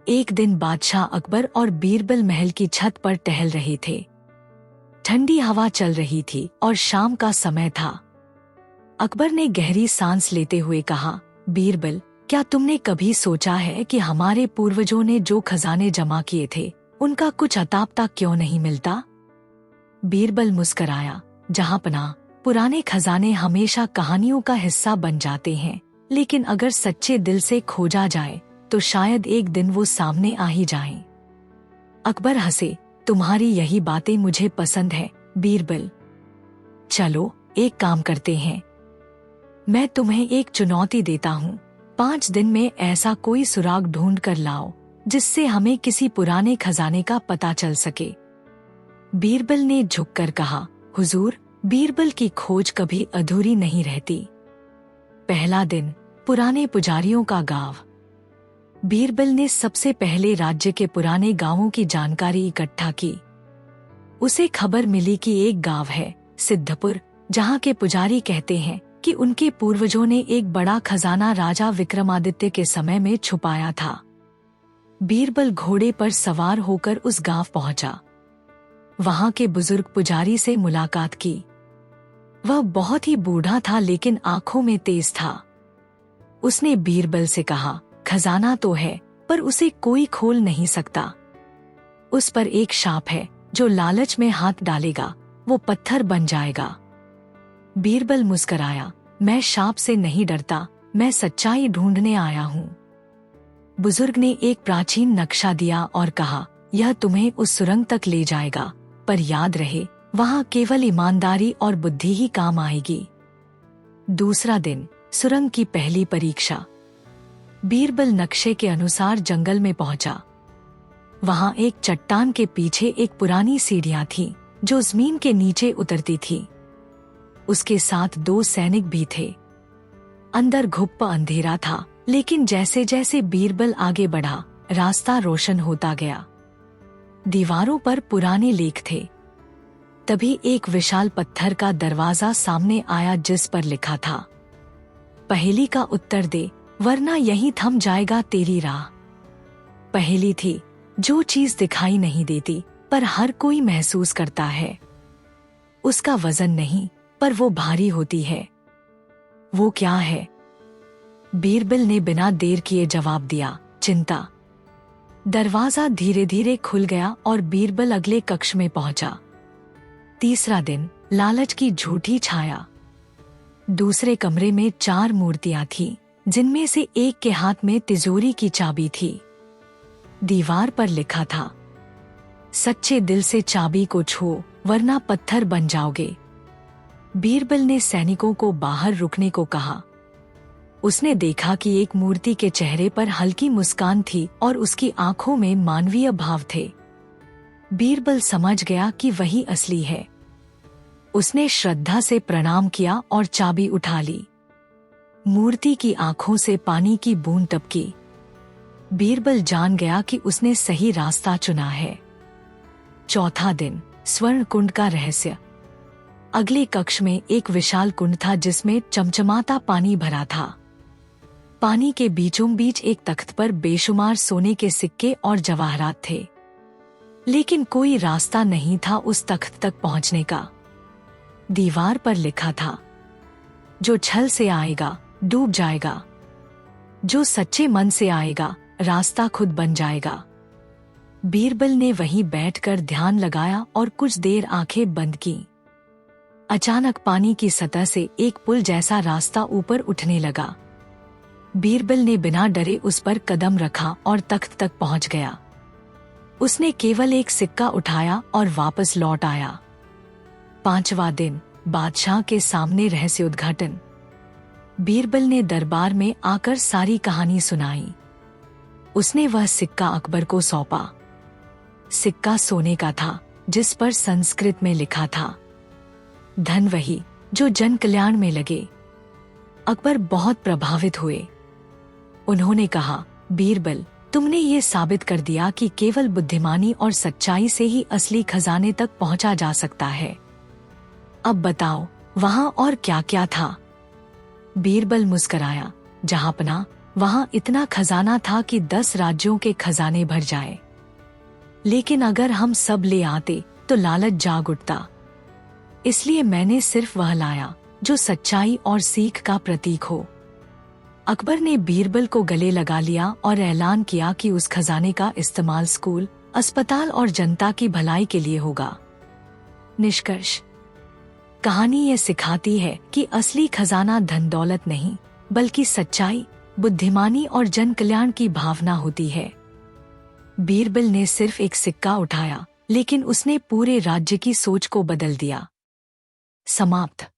एक दिन बादशाह अकबर और बीरबल महल की छत पर टहल रहे थे। ठंडी हवा चल रही थी और शाम का समय था। अकबर ने गहरी सांस लेते हुए कहा, बीरबल, क्या तुमने कभी सोचा है कि हमारे पूर्वजों ने जो खजाने जमा किए थे उनका कुछ अता पता क्यों नहीं मिलता? बीरबल मुस्कराया, जहांपनाह, पुराने खजाने हमेशा कहानियों का हिस्सा बन जाते हैं, लेकिन अगर सच्चे दिल से खोजा जाए तो शायद एक दिन वो सामने आ ही जाएं। अकबर हंसे, तुम्हारी यही बातें मुझे पसंद है बीरबल। चलो एक काम करते हैं, मैं तुम्हें एक चुनौती देता हूँ। 5 दिन में ऐसा कोई सुराग ढूंढ कर लाओ जिससे हमें किसी पुराने खजाने का पता चल सके। बीरबल ने झुककर कहा, हुजूर, बीरबल की खोज कभी अधूरी नहीं रहती। पहला दिन, पुराने पुजारियों का गांव। बीरबल ने सबसे पहले राज्य के पुराने गांवों की जानकारी इकट्ठा की। उसे खबर मिली कि एक गांव है, सिद्धपुर, जहां के पुजारी कहते हैं कि उनके पूर्वजों ने एक बड़ा खजाना राजा विक्रमादित्य के समय में छुपाया था। बीरबल घोड़े पर सवार होकर उस गांव पहुंचा। वहां के बुजुर्ग पुजारी से मुलाकात की। वह बहुत ही बूढ़ा था लेकिन आंखों में तेज था। उसने बीरबल से कहा, खजाना तो है पर उसे कोई खोल नहीं सकता। उस पर एक शाप है, जो लालच में हाथ डालेगा वो पत्थर बन जाएगा। बीरबल मुस्कराया, मैं शाप से नहीं डरता, मैं सच्चाई ढूंढने आया हूँ। बुजुर्ग ने एक प्राचीन नक्शा दिया और कहा, यह तुम्हें उस सुरंग तक ले जाएगा, पर याद रहे वहाँ केवल ईमानदारी और बुद्धि ही काम आएगी। दूसरा दिन, सुरंग की पहली परीक्षा। बीरबल नक्शे के अनुसार जंगल में पहुंचा। वहां एक चट्टान के पीछे एक पुरानी सीढ़ियां थीं, जो जमीन के नीचे उतरती थी। उसके साथ 2 सैनिक भी थे। अंदर घुप्प अंधेरा था, लेकिन जैसे जैसे बीरबल आगे बढ़ा, रास्ता रोशन होता गया। दीवारों पर पुराने लेख थे। तभी एक विशाल पत्थर का दरवाजा सामने आया जिस पर लिखा था, पहेली का उत्तर दे वरना यहीं थम जाएगा तेरी राह। पहेली थी, जो चीज दिखाई नहीं देती पर हर कोई महसूस करता है। उसका वजन नहीं पर वो भारी होती है। वो क्या है? बीरबल ने बिना देर किए जवाब दिया, चिंता। दरवाजा धीरे धीरे खुल गया और बीरबल अगले कक्ष में पहुंचा। तीसरा दिन, लालच की झूठी छाया। दूसरे कमरे में 4 मूर्तियां थीं, जिनमें से एक के हाथ में तिजोरी की चाबी थी। दीवार पर लिखा था, सच्चे दिल से चाबी को छुओ वरना पत्थर बन जाओगे। बीरबल ने सैनिकों को बाहर रुकने को कहा। उसने देखा कि एक मूर्ति के चेहरे पर हल्की मुस्कान थी और उसकी आंखों में मानवीय भाव थे। बीरबल समझ गया कि वही असली है। उसने श्रद्धा से प्रणाम किया और चाबी उठा ली। मूर्ति की आंखों से पानी की बूंद टपकी। बीरबल जान गया कि उसने सही रास्ता चुना है। चौथा दिन, स्वर्ण कुंड का रहस्य। अगले कक्ष में एक विशाल कुंड था जिसमें चमचमाता पानी भरा था। पानी के बीचों बीच एक तख्त पर बेशुमार सोने के सिक्के और जवाहरात थे, लेकिन कोई रास्ता नहीं था उस तख्त तक पहुंचने का। दीवार पर लिखा था, जो छल से आएगा डूब जाएगा, जो सच्चे मन से आएगा रास्ता खुद बन जाएगा। बीरबल ने वहीं बैठकर ध्यान लगाया और कुछ देर आंखें बंद की। अचानक पानी की सतह से एक पुल जैसा रास्ता ऊपर उठने लगा। बीरबल ने बिना डरे उस पर कदम रखा और तख्त तक पहुंच गया। उसने केवल एक सिक्का उठाया और वापस लौट आया। 5वां दिन, बादशाह के सामने रहस्य उद्घाटन। बीरबल ने दरबार में आकर सारी कहानी सुनाई। उसने वह सिक्का अकबर को सौंपा। सिक्का सोने का था, जिस पर संस्कृत में लिखा था, धन वही जो जन कल्याण में लगे। अकबर बहुत प्रभावित हुए। उन्होंने कहा, बीरबल, तुमने ये साबित कर दिया कि केवल बुद्धिमानी और सच्चाई से ही असली खजाने तक पहुंचा जा सकता है। अब बताओ, वहां और क्या क्या था? बीरबल मुस्कराया, जहांपनाह, वहां इतना खजाना था कि 10 राज्यों के खजाने भर जाए। लेकिन अगर हम सब ले आते तो लालच जाग उठता। इसलिए मैंने सिर्फ वह लाया जो सच्चाई और सीख का प्रतीक हो। अकबर ने बीरबल को गले लगा लिया और ऐलान किया कि उस खजाने का इस्तेमाल स्कूल, अस्पताल और जनता की भलाई के लिए होगा। निष्कर्ष: कहानी ये सिखाती है कि असली खजाना धन दौलत नहीं, बल्कि सच्चाई, बुद्धिमानी और जन कल्याण की भावना होती है। बीरबल ने सिर्फ एक सिक्का उठाया, लेकिन उसने पूरे राज्य की सोच को बदल दिया। समाप्त।